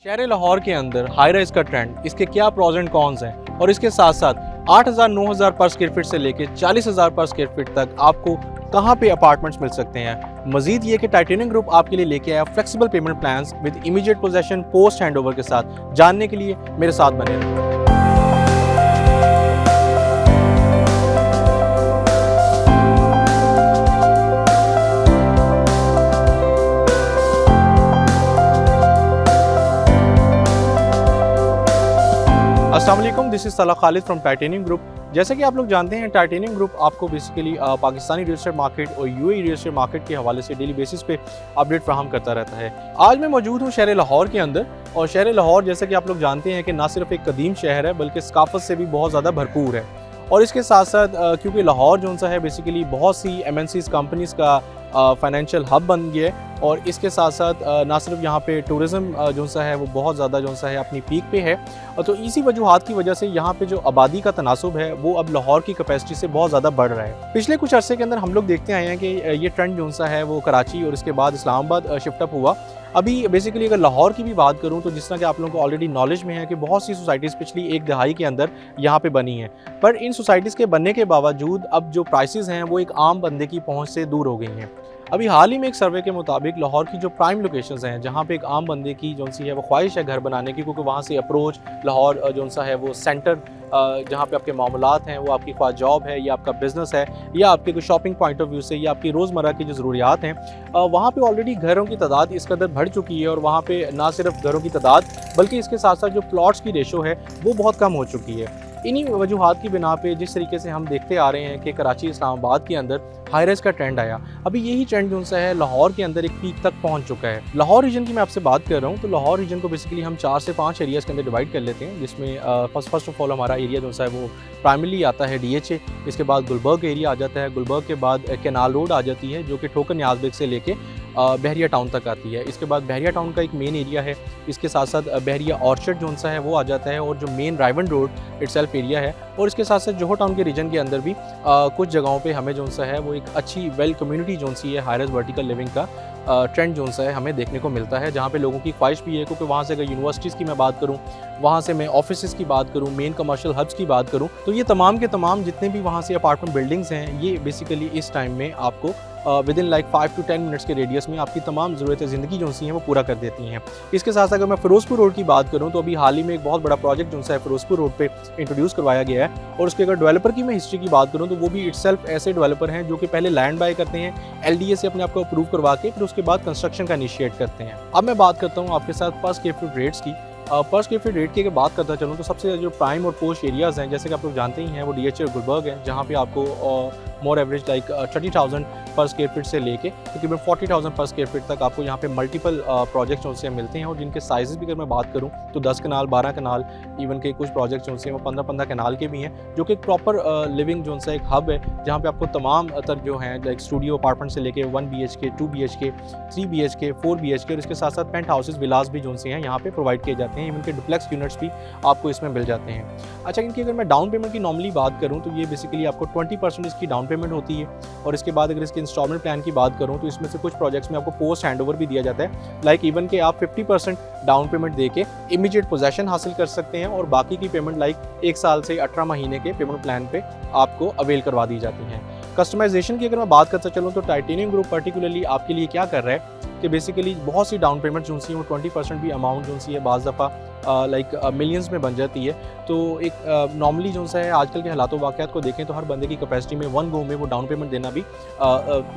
शहर लाहौर के अंदर हाई राइज का ट्रेंड, इसके क्या प्रोज एंड कॉन्स हैं और इसके साथ साथ 8,000 9,000 पर स्क्वायर फीट से लेकर 40,000 पर स्क्वायर फीट तक आपको कहां पे अपार्टमेंट्स मिल सकते हैं। मजीद ये कि टाइटेनियम ग्रुप आपके लिए लेके आया flexible pavement plans with immediate possession post handover के साथ। जानने के लिए मेरे साथ बने रहें। अस्सलाम वालेकुम, दिस इज सलाह खालिद फ्रॉम टाइटेनियम ग्रुप। जैसे कि आप लोग जानते हैं, टाइटेनियम ग्रुप आपको basically Pakistani real estate market और यूएई रियल एस्टेट मार्केट के हवाले से डेली बेसिस पे अपडेट फ्राहम करता रहता है। आज मैं मौजूद हूँ शहर लाहौर के अंदर, और शहर लाहौर जैसे कि आप लोग जानते हैं कि ना सिर्फ एक कदीम शहर है बल्कि सकाफत से भी बहुत ज़्यादा भरपूर है। और इसके साथ साथ क्योंकि लाहौर जो सा है बेसिकली बहुत सी MNCs कंपनीज़ का फाइनेंशियल हब बन गया है, और इसके साथ साथ ना सिर्फ यहाँ पे टूरिज़्म जो सा है वो बहुत ज़्यादा जो सा है अपनी पीक पे है, और तो इसी वजूहात की वजह से यहाँ पे जो आबादी का तनासुब है वो अब लाहौर की कैपेसिटी से बहुत ज़्यादा बढ़ रहा है। पिछले कुछ अरसे के अंदर हम लोग देखते आए हैं कि ये ट्रेंड जो सा है वो कराची और इसके बाद इस्लामाबाद शिफ्ट अप हुआ। अभी बेसिकली अगर लाहौर की भी बात करूँ तो जिस तरह कि आप लोगों को ऑलरेडी नॉलेज में है कि बहुत सी सोसाइटीज़ पिछली एक दहाई के अंदर यहाँ पे बनी हैं, पर इन सोसाइटीज़ के बनने के बावजूद अब जो प्राइसेस हैं वो एक आम बंदे की पहुँच से दूर हो गई हैं। अभी हाल ही में एक सर्वे के मुताबिक लाहौर की जो प्राइम लोकेशंस हैं जहाँ पे एक आम बंदे की जो सी है वो ख्वाहिश है घर बनाने की, क्योंकि वहाँ से अप्रोच लाहौर जो सा है वो सेंटर जहाँ पे आपके मामलात हैं, वो आपकी ख्वाह जॉब है या आपका बिज़नेस है या आपके कोई शॉपिंग पॉइंट ऑफ व्यू से या आपकी रोज़मर्रा की जो ज़रूरियात हैं, वहाँ पे ऑलरेडी घरों की तादाद इस कदर बढ़ चुकी है, और वहाँ पे ना सिर्फ घरों की तादाद बल्कि इसके साथ साथ जो प्लॉट्स की रेशो है वो बहुत कम हो चुकी है। इन्हीं वजूहात की बिना पे जिस तरीके से हम देखते आ रहे हैं कि कराची इस्लामाबाद के अंदर हाई राइज का ट्रेंड आया, अभी यही ट्रेंड जो सा है लाहौर के अंदर एक पीक तक पहुंच चुका है। लाहौर रीजन की मैं आपसे बात कर रहा हूं, तो लाहौर रीजन को बेसिकली हम 4 से 5 एरियाज़ के अंदर डिवाइड कर लेते हैं, जिसमें फर्स्ट ऑफ ऑल हमारा एरिया जो सा है वो प्राइमरली आता है DHA, इसके बाद गुलबर्ग एरिया आ जाता है, गुलबर्ग के बाद कैनाल रोड आ जाती है जो कि ठोकर न्याज बेग से लेके बहरिया टाउन तक आती है। इसके बाद बहरिया टाउन का एक मेन एरिया है, इसके साथ साथ बहरिया ऑर्चर्ड जो सा है वो आ जाता है, और जो मेन रायवन रोड इटसेल्फ एरिया है, और इसके साथ साथ जोहर टाउन के रीजन के अंदर भी कुछ जगहों पे हमें जो सा है वो एक अच्छी वेल कम्युनिटी जो सी है हाई राइज वर्टिकल लिविंग का ट्रेंड जो सा है हमें देखने को मिलता है, जहाँ पे लोगों की ख्वाहिश भी है, क्योंकि वहाँ से अगर यूनिवर्सिटीज़ की मैं बात करूँ, वहाँ से मैं ऑफिस की बात करूँ, मेन कमर्शियल हब्स की बात करूँ, तो ये तमाम के तमाम जितने भी वहाँ से अपार्टमेंट बिल्डिंग्स हैं ये बेसिकली इस टाइम में आपको with in like 5 to 10 minutes के रेडियस में आपकी तमाम ज़रूरतें ज़िंदगी जो सी हैं वो पूरा कर देती हैं। इसके साथ साथ अगर मैं फिरोजपुर रोड की बात करूँ तो अभी हाल ही में एक बहुत बड़ा प्रोजेक्ट जो सा है फिरोजपुर रोड पे इंट्रोड्यूस करवाया गया है, और उसके अगर डेवलपर की मैं हिस्ट्री की बात करूँ तो वो भी इटसेल्फ ऐसे डेवलपर हैं जो कि पहले लैंड बाय करते हैं, LDA से अपने आप को अप्रूव करवा के फिर उसके बाद कंस्ट्रक्शन का इनिशिएट करते हैं। अब मैं बात करता हूँ आपके साथ पर स्क्वायर फीट रेट्स की। पर स्क्वायर फीट रेट की अगर बात करता चलूँ तो सबसे जो प्राइम और पोस्ट एरियाज़ हैं जैसे कि आप लोग जानते ही हैं वो DHA और गुलबर्ग है, जहाँ पे आपको मोर एवरेज लाइक 30,000 पर स्क्वायर फीट से लेके तकरीबन 40,000 पर स्क्वायर फीट तक आपको यहाँ पे मल्टीपल प्रोजेक्ट्स उनसे मिलते हैं, और जिनके साइजेस भी अगर मैं बात करूँ तो 10 कनाल 12 कनाल इवन के कुछ प्रोजेक्ट्स उनसे वो 15-15 कनाल के भी हैं, जो कि एक प्रॉपर लिविंग जो सा एक हब है जहाँ पे आपको तमाम तर जो हैं लाइक स्टूडियो अपार्टमेंट से लेके 1 BHK 2 BHK 3 BHK 4 BHK और इसके साथ साथ पेंट हाउसेज विलास भी जो से हैं यहाँ पे प्रोवाइड किए जाते हैं, इवन के डुप्लेक्स यूनिट्स भी आपको इसमें मिल जाते हैं। अच्छा, इनकी अगर मैं डाउन पेमेंट की नॉर्मली बात करूँ तो ये बेसिकली आपको 20% इसकी डाउन पेमेंट होती है, और इसके बाद अगर इसके इंस्टॉलमेंट प्लान की बात करूँ तो इसमें से कुछ प्रोजेक्ट्स में आपको पोस्ट हैंडओवर भी दिया जाता है, लाइक इवन के आप 50% डाउन पेमेंट देके इमीडिएट पोजेशन हासिल कर सकते हैं, और बाकी की पेमेंट लाइक 1 साल से 18 महीने के पेमेंट प्लान पे आपको अवेल करवा दी जाती हैं। कस्टमाइजेशन की अगर मैं बात करता चलूँ तो टाइटेनियम ग्रुप पर्टिकुलरली आपके लिए क्या कर रहा है कि बेसिकली बहुत सी डाउन पेमेंट जो सी है वो 20% भी अमाउंट जो सी है बाज़ दफ़ा लाइक मिलियंस में बन जाती है। तो एक नॉर्मली जो सा है आजकल के हालात वाक़यात को देखें तो हर बंदे की कैपेसिटी में 1 गो में वो डाउन पेमेंट देना भी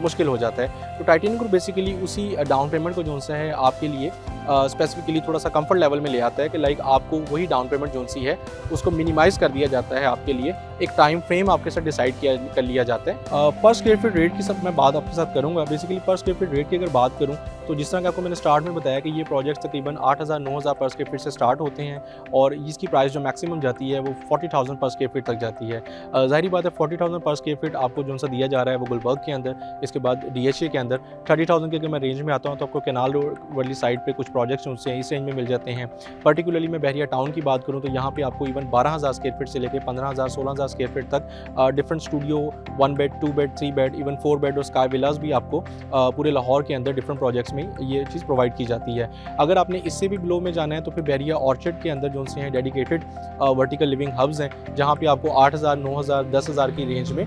मुश्किल हो जाता है। तो टाइटेनियम ग्रुप बेसिकली उसी डाउन पेमेंट को जो सा है आपके लिए स्पेसिफिकली थोड़ा सा कंफर्ट लेवल में ले आता है कि लाइक आपको वही डाउन पेमेंट जो सी है उसको मिनिमाइज़ कर दिया जाता है, आपके लिए एक टाइम फ्रेम आपके साथ डिसाइड कर लिया जाता है। पर स्क्वायर फीट रेट की सब मैं बात आपके साथ करूँगा। बेसिकली पर स्क्वायर फीट रेट की अगर बात करूँ तो जिस तरह कि आपको मैंने स्टार्ट में बताया कि ये प्रोजेक्ट्स तकरीबन 8,000 9,000 पर स्क्वायर फीट से स्टार्ट होते हैं, और इसकी प्राइस जो मैक्सिमम जाती है वो 40,000 पर स्क्वायर फीट तक जाती है। ज़ाहिर बात है 40,000 पर स्क्वायर फीट आपको जो सा दिया जा रहा है वो गुलबर्ग के अंदर, इसके बाद DHA के अंदर 30,000 की अगर मैं रेंज में आता हूँ तो आपको कैनाल रोड वाली साइड पे कुछ प्रोजेक्ट्स उनसे इस रेंज में मिल जाते हैं। पर्टिकुलरली मैं बहरिया टाउन की बात करूँ तो यहाँ पे आपको इवन 12,000 स्क्वायर फीट से लेकर 15,000 16,000 स्क्वायर फीट तक different studio, 1 bed 2 bed 3 bed even 4 bed और स्काई विलास भी आपको पूरे लाहौर के अंदर डिफरेंट प्रोजेक्ट्स में ये चीज़ प्रोवाइड की जाती है। अगर आपने इससे भी बिलो में जाना है तो फिर बहरिया ऑर्चर्ड के अंदर जो से हैं डेडिकेटेड वर्टिकल लिविंग हब्स हैं, जहाँ पे आपको 8,000 9,000 10,000 की रेंज में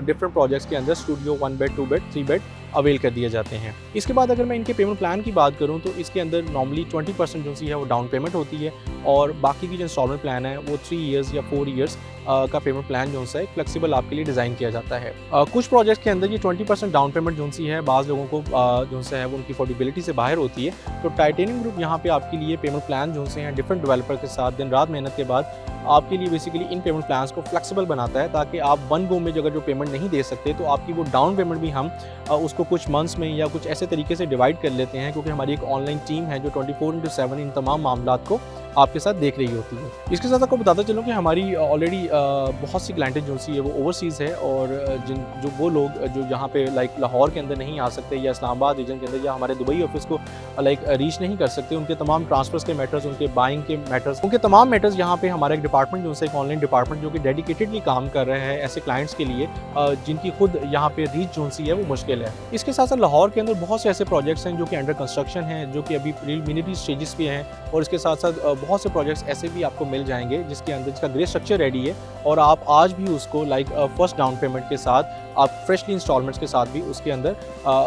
डिफरेंट प्रोजेक्ट्स के अंदर studio 1 bed 2 bed 3 bed avail कर दिए जाते हैं। इसके बाद अगर मैं इनके पेमेंट प्लान की बात करूं तो इसके अंदर नॉर्मली 20% जो सी है वो डाउन पेमेंट होती है और बाकी की जो इंस्टॉलमेंट प्लान है वो 3 ईयर्स या 4 ईयर्स का पेमेंट प्लान जो सा है फ्लेक्सिबल आपके लिए डिज़ाइन किया जाता है। कुछ प्रोजेक्ट्स के अंदर ये 20% डाउन पेमेंट जो सी है बाज़ लोगों को जो सा है वो उनकी अफोर्डेबिलिटी से बाहर होती है। तो टाइटेनियम ग्रुप यहाँ पे आपके लिए पेमेंट प्लान जो से हैं डिफरेंट डेवलपर के साथ दिन रात मेहनत के बाद आपके लिए बेसिकली इन पेमेंट प्लान्स को फ्लेक्सिबल बनाता है, ताकि आप वन गो में अगर जो पेमेंट नहीं दे सकते तो आपकी वो डाउन पेमेंट भी हम उसको कुछ मंथ्स में या कुछ ऐसे तरीके से डिवाइड कर लेते हैं, क्योंकि हमारी एक ऑनलाइन टीम है जो 24/7 इन तमाम मामलात को आपके साथ देख रही होती है। इसके साथ आपको बताता चलूँ कि हमारी ऑलरेडी बहुत सी क्लाइंटें जो सी है वो ओवरसीज़ है और जो वो लोग जो यहाँ पे लाइक लाहौर के अंदर नहीं आ सकते या इस्लामाबाद रीजन के अंदर या हमारे दुबई ऑफिस को लाइक रीच नहीं कर सकते, उनके तमाम ट्रांसफर्स के मैटर्स, उनके बाइंग के मैटर्स, उनके तमाम मैटर्स यहाँ पे हमारा एक डिपार्टमेंट जो है एक ऑनलाइन डिपार्टमेंट जो कि डेडिकेटेडली काम कर रहे हैं ऐसे क्लाइंट्स के लिए जिनकी खुद यहाँ पे रीच जो सी है वो मुश्किल है। इसके साथ साथ लाहौर के अंदर बहुत से ऐसे प्रोजेक्ट्स हैं जो कि अंडर कंस्ट्रक्शन हैं, जो कि अभी प्रीलिमिनरी स्टेजेस पे हैं, और इसके साथ साथ बहुत से प्रोजेक्ट्स ऐसे भी आपको मिल जाएंगे जिसके अंदर जिसका ग्रे स्ट्रक्चर रेडी है और आप आज भी उसको लाइक फर्स्ट डाउन पेमेंट के साथ आप फ्रेशली इंस्टॉलमेंट्स के साथ भी उसके अंदर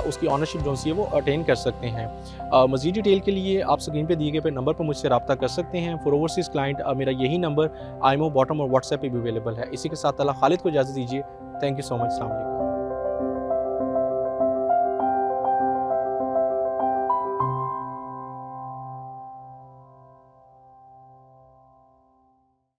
उसकी ऑनरशिप जो सी है वो अटेन कर सकते हैं। मज़ीद डिटेल के लिए आप स्क्रीन पे दिए गए नंबर पर मुझसे रब्ता कर सकते हैं। फॉर ओवरसीज़ क्लाइंट मेरा यही नंबर IMO बॉटम और व्हाट्सएप पे भी अवेलेबल है। इसी के साथ अल्लाह खालिद को इजाज़त दीजिए। Thank you so much. अस्सलाम वालेकुम।